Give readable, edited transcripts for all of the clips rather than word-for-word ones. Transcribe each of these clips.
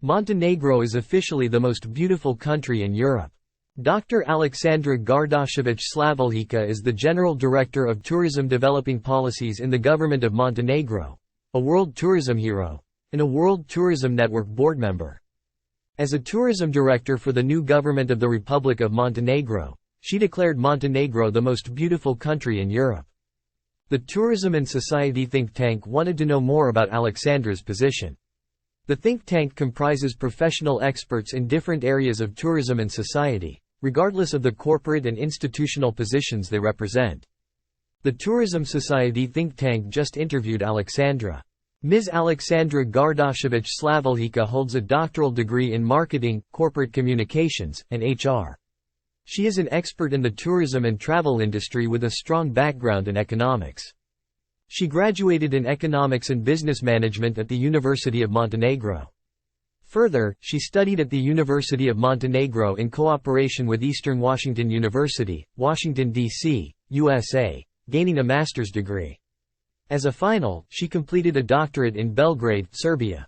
Montenegro is officially the most beautiful country in Europe. Dr. Aleksandra Gardašević Slavoljica is the General Director of Tourism Developing Policies in the Government of Montenegro, a World Tourism Hero, and a World Tourism Network board member. As a tourism director for the new government of the Republic of Montenegro, she declared Montenegro the most beautiful country in Europe. The Tourism and Society think tank wanted to know more about Aleksandra's position. The think tank comprises professional experts in different areas of tourism and society, regardless of the corporate and institutional positions they represent. The Tourism Society think tank just interviewed Aleksandra. Ms. Aleksandra Gardašević Slavoljica holds a doctoral degree in marketing, corporate communications, and HR. She is an expert in the tourism and travel industry with a strong background in economics. She graduated in economics and business management at the University of Montenegro. Further, she studied at the University of Montenegro in cooperation with Eastern Washington University, Washington, D.C., USA, gaining a master's degree. As a final, she completed a doctorate in Belgrade, Serbia.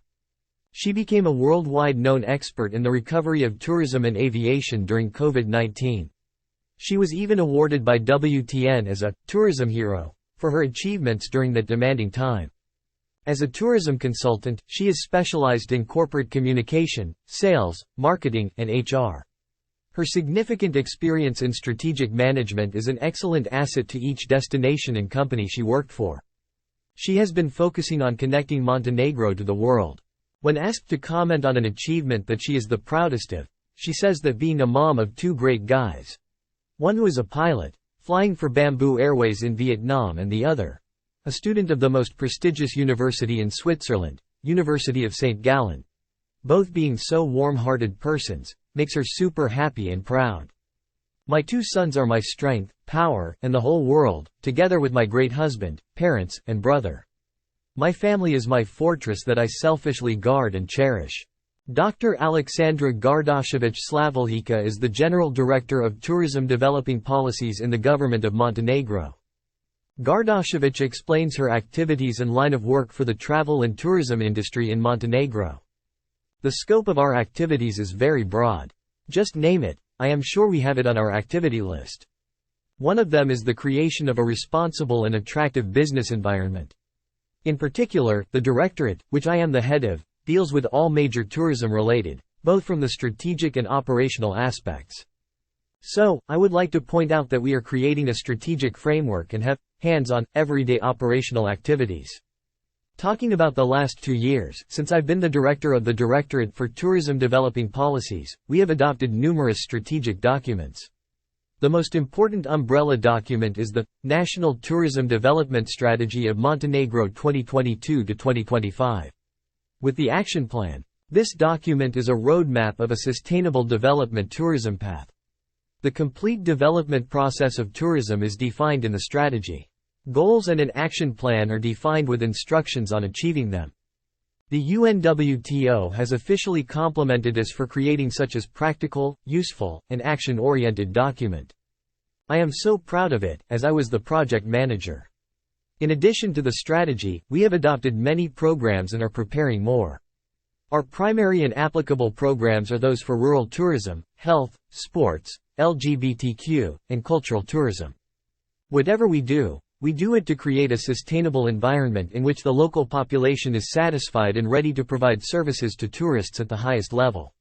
She became a worldwide known expert in the recovery of tourism and aviation during COVID-19. She was even awarded by WTN as a tourism hero for her achievements during that demanding time. As a tourism consultant, she is specialized in corporate communication, sales, marketing, and HR. Her significant experience in strategic management is an excellent asset to each destination and company she worked for. She has been focusing on connecting Montenegro to the world. When asked to comment on an achievement that she is the proudest of, she says that being a mom of two great guys. One who is a pilot, flying for Bamboo Airways in Vietnam, and the other, a student of the most prestigious university in Switzerland, University of St. Gallen. Both being so warm-hearted persons, makes her super happy and proud. My two sons are my strength, power, and the whole world, together with my great husband, parents, and brother. My family is my fortress that I selfishly guard and cherish. Dr. Aleksandra Gardašević Slavoljica is the General Director of Tourism Developing Policies in the Government of Montenegro. Gardašević explains her activities and line of work for the travel and tourism industry in Montenegro. The scope of our activities is very broad. Just name it, I am sure we have it on our activity list. One of them is the creation of a responsible and attractive business environment. In particular, the Directorate, which I am the head of, deals with all major tourism-related, both from the strategic and operational aspects. So, I would like to point out that we are creating a strategic framework and have hands-on, everyday operational activities. Talking about the last 2 years, since I've been the director of the Directorate for Tourism Developing Policies, we have adopted numerous strategic documents. The most important umbrella document is the National Tourism Development Strategy of Montenegro 2022-2025. With the action plan, this document is a roadmap of a sustainable development tourism path. The complete development process of tourism is defined in the strategy. Goals and an action plan are defined with instructions on achieving them. The UNWTO has officially complimented us for creating such a practical, useful, and action-oriented document. I am so proud of it, as I was the project manager. In addition to the strategy, we have adopted many programs and are preparing more. Our primary and applicable programs are those for rural tourism, health, sports, LGBTQ, and cultural tourism. Whatever we do it to create a sustainable environment in which the local population is satisfied and ready to provide services to tourists at the highest level.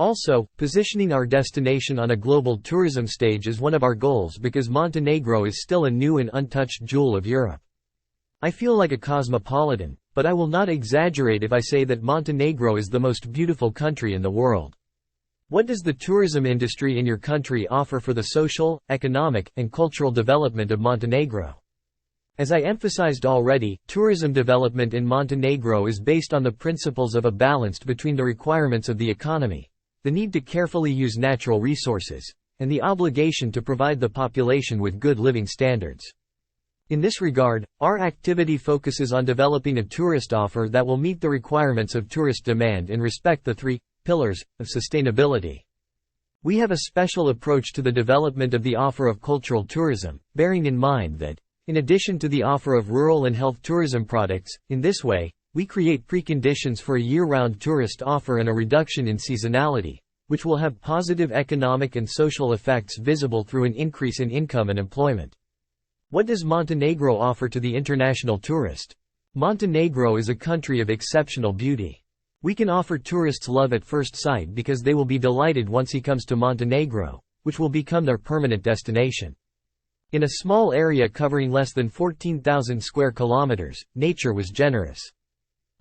Also, positioning our destination on a global tourism stage is one of our goals because Montenegro is still a new and untouched jewel of Europe. I feel like a cosmopolitan, but I will not exaggerate if I say that Montenegro is the most beautiful country in the world. What does the tourism industry in your country offer for the social, economic, and cultural development of Montenegro? As I emphasized already, tourism development in Montenegro is based on the principles of a balance between the requirements of the economy, the need to carefully use natural resources, and the obligation to provide the population with good living standards. In this regard, our activity focuses on developing a tourist offer that will meet the requirements of tourist demand and respect the 3 pillars of sustainability. We have a special approach to the development of the offer of cultural tourism, bearing in mind that, in addition to the offer of rural and health tourism products, in this way, we create preconditions for a year-round tourist offer and a reduction in seasonality, which will have positive economic and social effects visible through an increase in income and employment. What does Montenegro offer to the international tourist? Montenegro is a country of exceptional beauty. We can offer tourists love at first sight because they will be delighted once he comes to Montenegro, which will become their permanent destination. In a small area covering less than 14,000 square kilometers, nature was generous.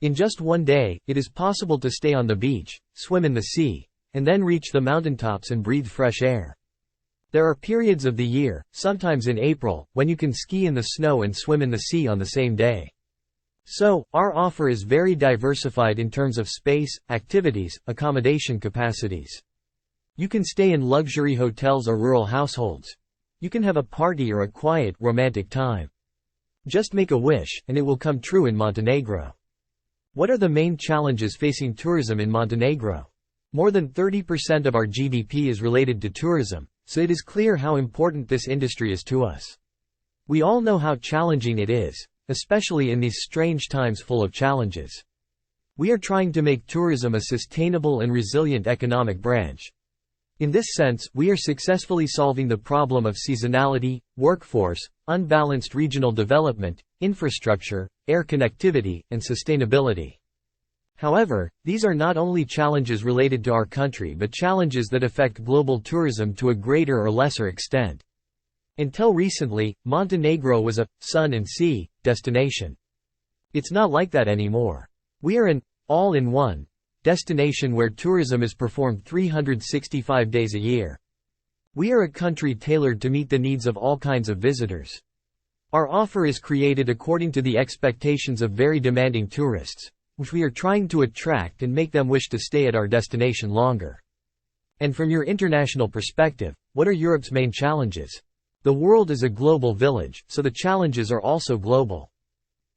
In just one day, it is possible to stay on the beach, swim in the sea, and then reach the mountaintops and breathe fresh air. There are periods of the year, sometimes in April, when you can ski in the snow and swim in the sea on the same day. So, our offer is very diversified in terms of space, activities, accommodation capacities. You can stay in luxury hotels or rural households. You can have a party or a quiet, romantic time. Just make a wish, and it will come true in Montenegro. What are the main challenges facing tourism in Montenegro? More than 30% of our GDP is related to tourism, so it is clear how important this industry is to us. We all know how challenging it is, especially in these strange times full of challenges. We are trying to make tourism a sustainable and resilient economic branch. In this sense, we are successfully solving the problem of seasonality, workforce, unbalanced regional development, infrastructure, air connectivity, and sustainability. However, these are not only challenges related to our country but challenges that affect global tourism to a greater or lesser extent. Until recently, Montenegro was a sun and sea destination. It's not like that anymore. We are an all-in-one destination where tourism is performed 365 days a year. We are a country tailored to meet the needs of all kinds of visitors. Our offer is created according to the expectations of very demanding tourists, which we are trying to attract and make them wish to stay at our destination longer. And from your international perspective, what are Europe's main challenges? The world is a global village, so the challenges are also global.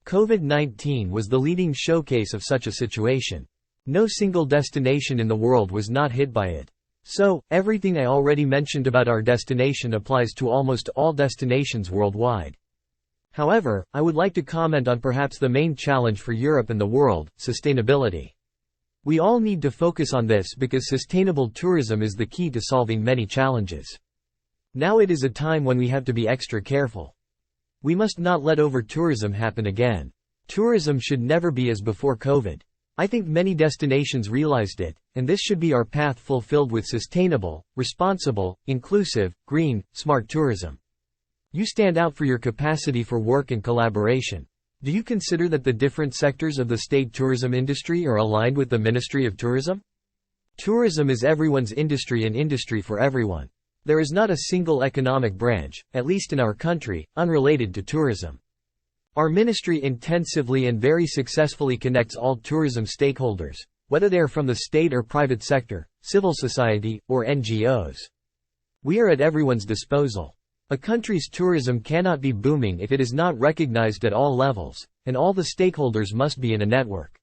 COVID-19 was the leading showcase of such a situation. No single destination in the world was not hit by it. So, everything I already mentioned about our destination applies to almost all destinations worldwide. However, I would like to comment on perhaps the main challenge for Europe and the world: sustainability. We all need to focus on this because sustainable tourism is the key to solving many challenges. Now it is a time when we have to be extra careful. We must not let over-tourism happen again. Tourism should never be as before COVID. I think many destinations realized it, and this should be our path fulfilled with sustainable, responsible, inclusive, green, smart tourism. You stand out for your capacity for work and collaboration. Do you consider that the different sectors of the state tourism industry are aligned with the Ministry of Tourism? Tourism is everyone's industry and industry for everyone. There is not a single economic branch, at least in our country, unrelated to tourism. Our ministry intensively and very successfully connects all tourism stakeholders, whether they are from the state or private sector, civil society, or NGOs. We are at everyone's disposal. A country's tourism cannot be booming if it is not recognized at all levels, and all the stakeholders must be in a network.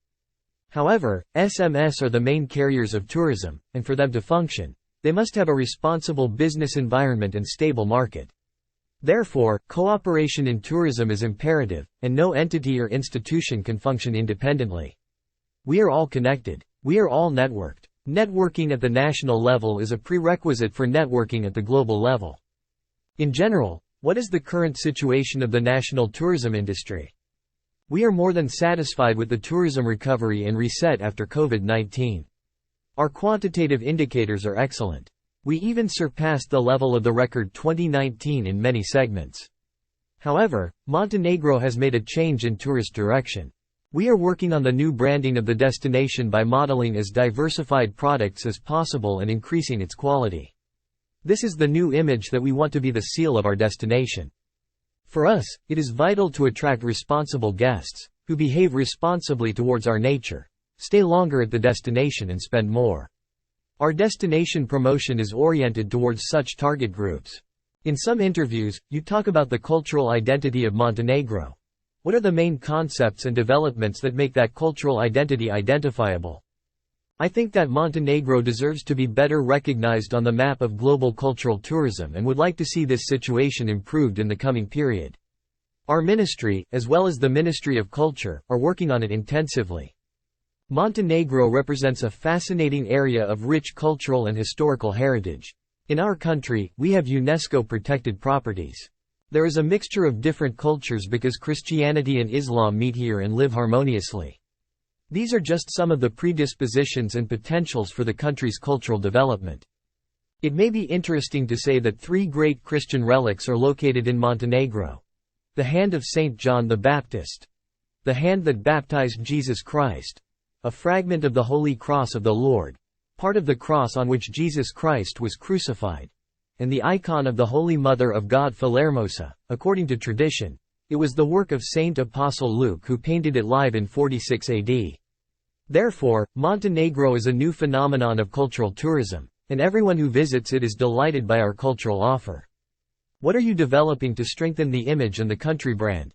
However, SMS are the main carriers of tourism, and for them to function, they must have a responsible business environment and stable market. Therefore, cooperation in tourism is imperative, and no entity or institution can function independently. We are all connected. We are all networked. Networking at the national level is a prerequisite for networking at the global level. In general, what is the current situation of the national tourism industry? We are more than satisfied with the tourism recovery and reset after COVID-19. Our quantitative indicators are excellent. We even surpassed the level of the record 2019 in many segments. However, Montenegro has made a change in tourist direction. We are working on the new branding of the destination by modeling as diversified products as possible and increasing its quality. This is the new image that we want to be the seal of our destination. For us, it is vital to attract responsible guests, who behave responsibly towards our nature, stay longer at the destination and spend more. Our destination promotion is oriented towards such target groups. In some interviews, you talk about the cultural identity of Montenegro. What are the main concepts and developments that make that cultural identity identifiable? I think that Montenegro deserves to be better recognized on the map of global cultural tourism and would like to see this situation improved in the coming period. Our ministry, as well as the Ministry of Culture, are working on it intensively. Montenegro represents a fascinating area of rich cultural and historical heritage. In our country, we have UNESCO-protected properties. There is a mixture of different cultures because Christianity and Islam meet here and live harmoniously. These are just some of the predispositions and potentials for the country's cultural development. It may be interesting to say that 3 great Christian relics are located in Montenegro. The hand of Saint John the Baptist. The hand that baptized Jesus Christ. A fragment of the Holy Cross of the Lord. Part of the cross on which Jesus Christ was crucified. And the icon of the Holy Mother of God Falermosa. According to tradition, it was the work of Saint Apostle Luke who painted it live in 46 AD. Therefore, Montenegro is a new phenomenon of cultural tourism, and everyone who visits it is delighted by our cultural offer. What are you developing to strengthen the image and the country brand?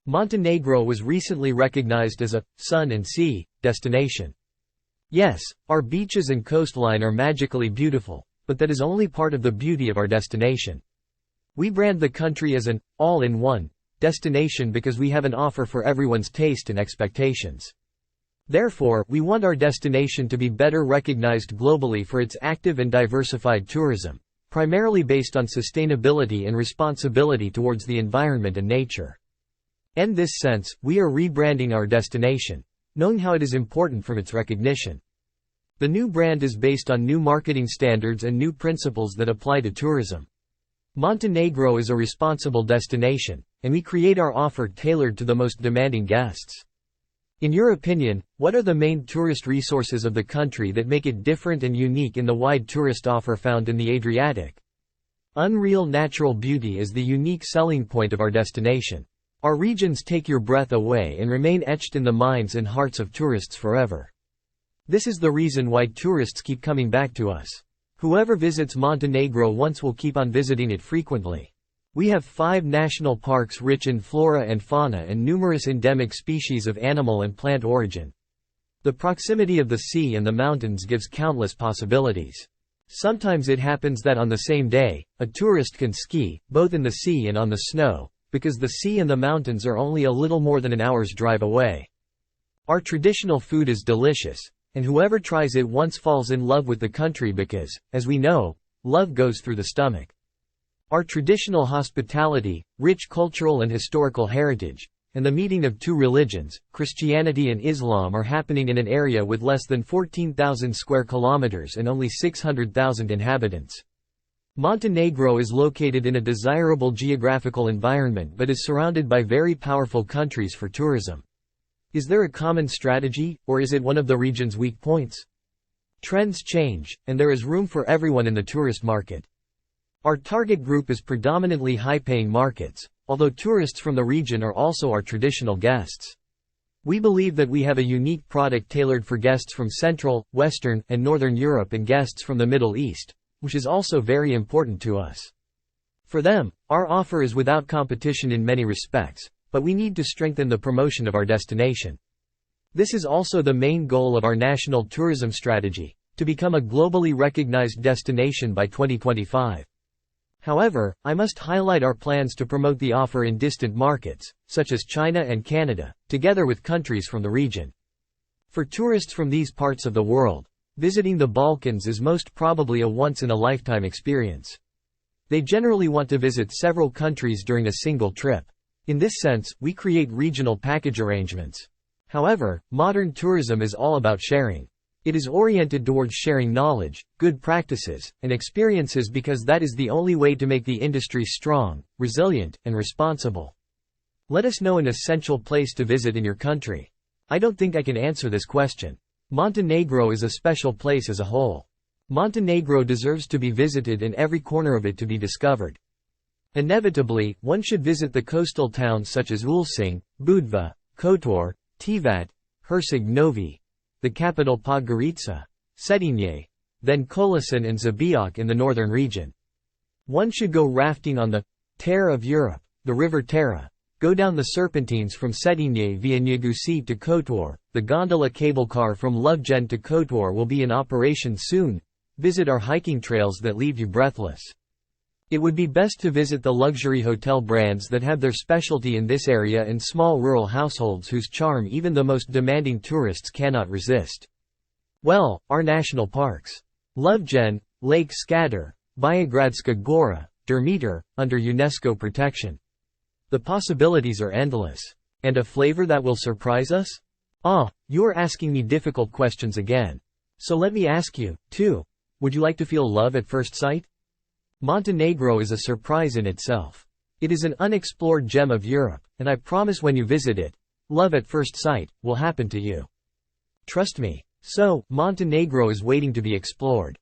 Montenegro was recently recognized as a sun and sea destination. Yes, our beaches and coastline are magically beautiful, but that is only part of the beauty of our destination. We brand the country as an all-in-one destination because we have an offer for everyone's taste and expectations. Therefore, we want our destination to be better recognized globally for its active and diversified tourism, primarily based on sustainability and responsibility towards the environment and nature. In this sense, we are rebranding our destination, knowing how it is important from its recognition. The new brand is based on new marketing standards and new principles that apply to tourism. Montenegro is a responsible destination, and we create our offer tailored to the most demanding guests. In your opinion, what are the main tourist resources of the country that make it different and unique in the wide tourist offer found in the Adriatic? Unreal natural beauty is the unique selling point of our destination. Our regions take your breath away and remain etched in the minds and hearts of tourists forever. This is the reason why tourists keep coming back to us. Whoever visits Montenegro once will keep on visiting it frequently. We have 5 national parks rich in flora and fauna and numerous endemic species of animal and plant origin. The proximity of the sea and the mountains gives countless possibilities. Sometimes it happens that on the same day, a tourist can ski, both in the sea and on the snow, because the sea and the mountains are only a little more than an hour's drive away. Our traditional food is delicious, and whoever tries it once falls in love with the country because, as we know, love goes through the stomach. Our traditional hospitality, rich cultural and historical heritage, and the meeting of 2 religions, Christianity and Islam, are happening in an area with less than 14,000 square kilometers and only 600,000 inhabitants. Montenegro is located in a desirable geographical environment but is surrounded by very powerful countries for tourism. Is there a common strategy, or is it one of the region's weak points? Trends change, and there is room for everyone in the tourist market. Our target group is predominantly high-paying markets, although tourists from the region are also our traditional guests. We believe that we have a unique product tailored for guests from Central, Western, and Northern Europe and guests from the Middle East, which is also very important to us. For them, our offer is without competition in many respects, but we need to strengthen the promotion of our destination. This is also the main goal of our national tourism strategy, to become a globally recognized destination by 2025. However, I must highlight our plans to promote the offer in distant markets, such as China and Canada, together with countries from the region. For tourists from these parts of the world, visiting the Balkans is most probably a once-in-a-lifetime experience. They generally want to visit several countries during a single trip. In this sense, we create regional package arrangements. However, modern tourism is all about sharing. It is oriented towards sharing knowledge, good practices, and experiences because that is the only way to make the industry strong, resilient, and responsible. Let us know an essential place to visit in your country. I don't think I can answer this question. Montenegro is a special place as a whole. Montenegro deserves to be visited and every corner of it to be discovered. Inevitably, one should visit the coastal towns such as Ulcinj, Budva, Kotor, Tivat, Herceg Novi, the capital Podgorica, Cetinje, then Kolasin and Zabiak in the northern region. One should go rafting on the Terre of Europe, the river Tara, go down the serpentines from Cetinje via Njegusi to Kotor, the gondola cable car from Lovgen to Kotor will be in operation soon, visit our hiking trails that leave you breathless. It would be best to visit the luxury hotel brands that have their specialty in this area and small rural households whose charm even the most demanding tourists cannot resist. Well, our national parks. Lovgen, Lake Skadar, Vyegradska Gora, Dermitar, under UNESCO protection. The possibilities are endless. And a flavor that will surprise us? You're asking me difficult questions again. So let me ask you, too. Would you like to feel love at first sight? Montenegro is a surprise in itself. It is an unexplored gem of Europe, and I promise when you visit it, love at first sight will happen to you. Trust me. So, Montenegro is waiting to be explored.